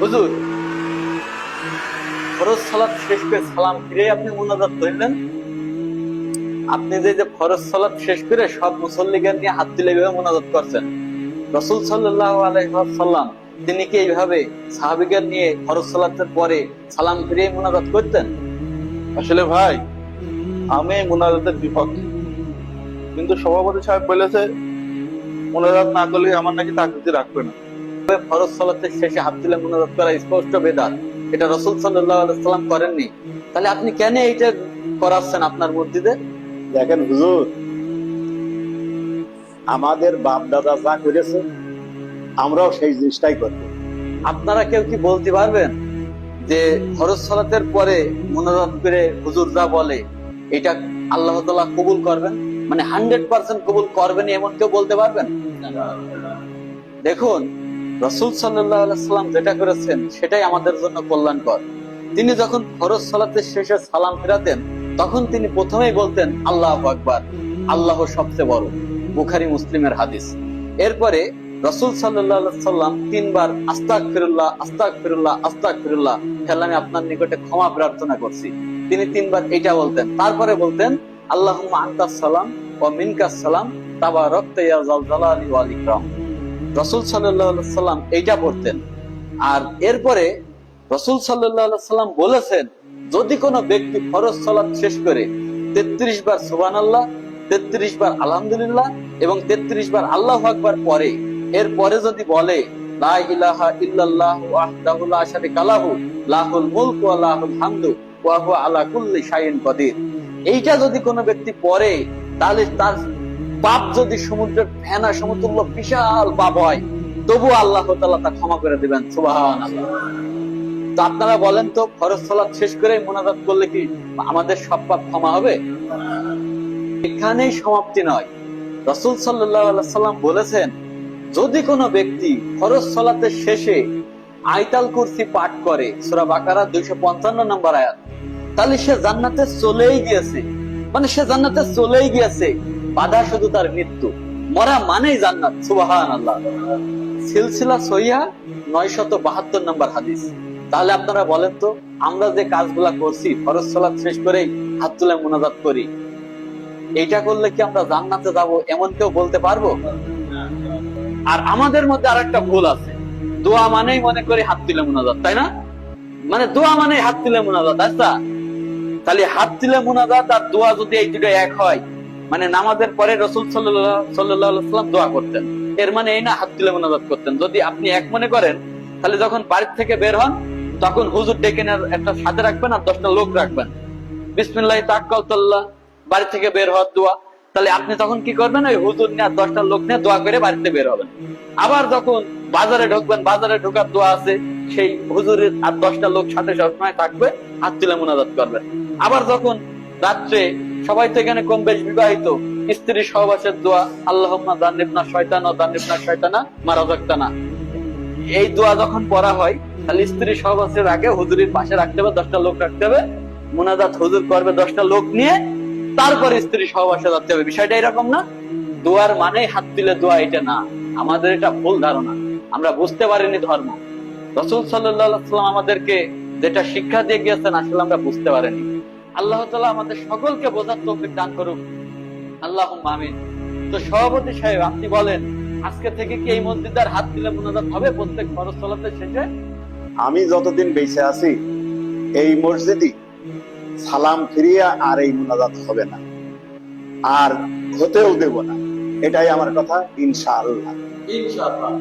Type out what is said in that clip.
হুজুর, ফরজ সালাত শেষ করে সালাম ফিরে আপনি মুনাজাত করলেন। আপনি যে ফরজ সালাত শেষ করে সব মুসল্লিকে নিয়ে হাত তুলে এইভাবে মুনাজাত করছেন, রাসূল সাল্লাল্লাহু আলাইহি ওয়াসাল্লাম তিনি কি এইভাবে সাহাবীদের নিয়ে ফরজ সালাতের পরে সালাম ফিরে মুনাজাত করতেন? আসলে ভাই, আমি মুনাজাতের বিপক্ষে, কিন্তু সভাপতি সাহেব বলেছে মুনাজাত না করলে আমার নাকি তাকবীর রাখবে না। ফরজ সালাতের শেষে হাত তুলে মুনাজাত করা স্পষ্ট বেদাত, এটা রাসূল সাল্লাল্লাহু আলাইহি ওয়াসাল্লাম করেননি। তাহলে আপনি কেন এইটা করাচ্ছেন আপনার মসজিদে? দেখেন হুজুর, আমাদের বাপ দাদা যা করেছে আমরাও সেই জিনিসটাই করব। আপনারা কেউ কি বলতে পারবেন যে ফরজ সালাতের পরে মুনাজাত করে হুজুর যা বলে এটা আল্লাহ তাআলা কবুল করবেন, মানে 100% কবুল করবেন, এমন কেউ বলতে পারবেন? দেখুন, রাসূল সাল্লাল্লাহু আলাইহি ওয়াসাল্লাম যেটা করেছেন সেটাই আমাদের জন্য কল্যাণকর। তিনি যখন ফরজ সালাতের শেষে সালাম ফেরাতেন তখন তিনি প্রথমেই বলতেন আল্লাহু আকবার, আল্লাহ সবচেয়ে বড়, বুখারী মুসলিমের হাদিস। এরপরে রাসূল সাল্লাল্লাহু আলাইহি ওয়াসাল্লাম তিনবার আস্তাগফিরুল্লাহ আস্তাগফিরুল্লাহ আস্তাগফিরুল্লাহ, আমি আপনার নিকটে ক্ষমা প্রার্থনা করছি, তিনি তিনবার এটা বলতেন। তারপরে বলতেন আল্লাহুম্মা আনতাস সালাম ওয়া মিনকাস সালাম তাবারাকতা ইয়া যাল জালালি ওয়াল ইকরাম। রাসূল সাল্লাল্লাহু আলাইহি ওয়াসাল্লাম এইটা পড়তেন। আর এরপরে রাসূল সাল্লাল্লাহু আলাইহি ওয়াসাল্লাম বলেছেন, যদি কোনো ব্যক্তি ফরজ সালাত শেষ করে 33 বার সুবহানাল্লাহ, 33 বার আলহামদুলিল্লাহ এবং 33 বার আল্লাহু আকবার পড়ে, এরপরে যদি বলে লা ইলাহা ইল্লাল্লাহু ওয়াহদাহু লা শারীকা লাহু লাহুল মুলকু ওয়া লাহুল হামদু ওয়া হুয়া আলা কুল্লি শাইইন কাদির, এইটা যদি কোনো ব্যক্তি পড়ে তাহলে তার পাপ যদি সমুদ্রের ফেনা সমতুল্য বিশাল পাপ হয় তবু আল্লাহ তাআলা তা ক্ষমা করে দিবেন। সুবহানাল্লাহ। তো আপনারা বলেন তো, ফরজ সালাত শেষ করে মুনাজাত করলে কি আমাদের সব পাপ ক্ষমা হবে? এখানেই সমাপ্তি নয়। রাসূল সাল্লাল্লাহু আলাইহি ওয়াসাল্লাম বলেছেন, যদি কোনো ব্যক্তি ফরজ সালাতের শেষে আয়াতুল কুরসি পাঠ করে, সূরা বাকারা 255 নম্বর আয়াত, তাহলে সে জান্নাতে চলেই গিয়েছে, মানে সে জান্নাতে চলেই গিয়েছে, বাধা শুধু তার মৃত্যু, মরা মানেই জান্নাত। সুবহানাল্লাহ। সিলসিলা সহিহা 972 নম্বর হাদিস। তাহলে আপনারা বলেন তো, আমরা যে কাজগুলা করছি ফরজ সালাত শেষ করেই হাত তুলে মুনাজাত করি, এইটা করলে কি আমরা জান্নাতে যাব এমন কেউ বলতে পারবো? আর আমাদের মধ্যে আরেকটা ভুল আছে, দোয়া মানেই মনে করি হাত তুলে মুনাজাত, তাই না? মানে দোয়া মানেই হাত তুলে মুনাজাত। আচ্ছা, তাহলে হাত তুলে মুনাজাত আর দোয়া যদি এই দুটো এক হয়, মানে নামাজের পরে রাসূল সাল্লাল্লাহু আলাইহি ওয়াসাল্লাম দোয়া করতেন, এর মানে এই না হাত তুলে মুনাজাত করতেন। যদি আপনি এক মনে করেন তাহলে যখন বাড়ি থেকে বের হন তখন হুজুর ডেকে একটা সাথে রাখবেন আর 10টা লোক রাখবেন, বিসমিল্লাহি তাওয়াক্কালতুল্লাহ, বাড়ি থেকে বের হওয়ার দোয়া। তাহলে আপনি তখন কি করবেন? ওই হুজুর নিয়ে 10টা লোক নিয়ে দোয়া করে বাড়িতে বের হবেন। আবার যখন বাজারে ঢুকবেন, বাজারে ঢোকার দোয়া আছে, সেই হুজুরের আর 10টা লোক সাথে সবসময় থাকবে, হাত তুলে মুনাজাত করবেন। আবার যখন রাত্রে সবাই তো এখানে কম বেশ বিবাহিত, স্ত্রী সহবাসের দোয়া, আল্লাহুম্মা জান্নিবনা শয়তানা ওয়া জান্নিবনা শয়তানা মা রাযাকতানা, এই দোয়া যখন পড়া হয় তাহলে স্ত্রী সহবাসের আগে হুজুরের পাশে রাখতে হবে, 10টা লোক রাখতে হবে, মুনাজাত হুজুর করবে 10টা লোক নিয়ে, তারপরে স্ত্রী সহবাসে যাচ্ছে হবে। বিষয়টা এরকম না। দোয়ার মানে হাত তুলে দোয়া এটা না, আমাদের এটা ভুল ধারণা, আমরা বুঝতে পারিনি ধর্ম। রাসূল সাল্লাল্লাহু আলাইহি ওয়াসাল্লাম আমাদেরকে যেটা শিক্ষা দিয়ে গিয়েছেন আসলে আমরা বুঝতে পারিনি। আল্লাহ তাআলা আমাদের সকলকে বোঝার তৌফিক দান করুক, আল্লাহুম্মা আমিন। তো সভাপতি সাহেব, আপনি বলেন, আজকে থেকে কি এই মসজিদের হাত তুলে মুনাজাত হবে প্রত্যেক ফরজ সালাতের শেষে? আমি যতদিন বেঁচে আছি এই মসজিদে সালাম ফিরিয়া আর এই মুনাজাত হবে না, আর হতেও দেব না, এটাই আমার কথা, ইনশাআল্লাহ। ইনশাআল্লাহ।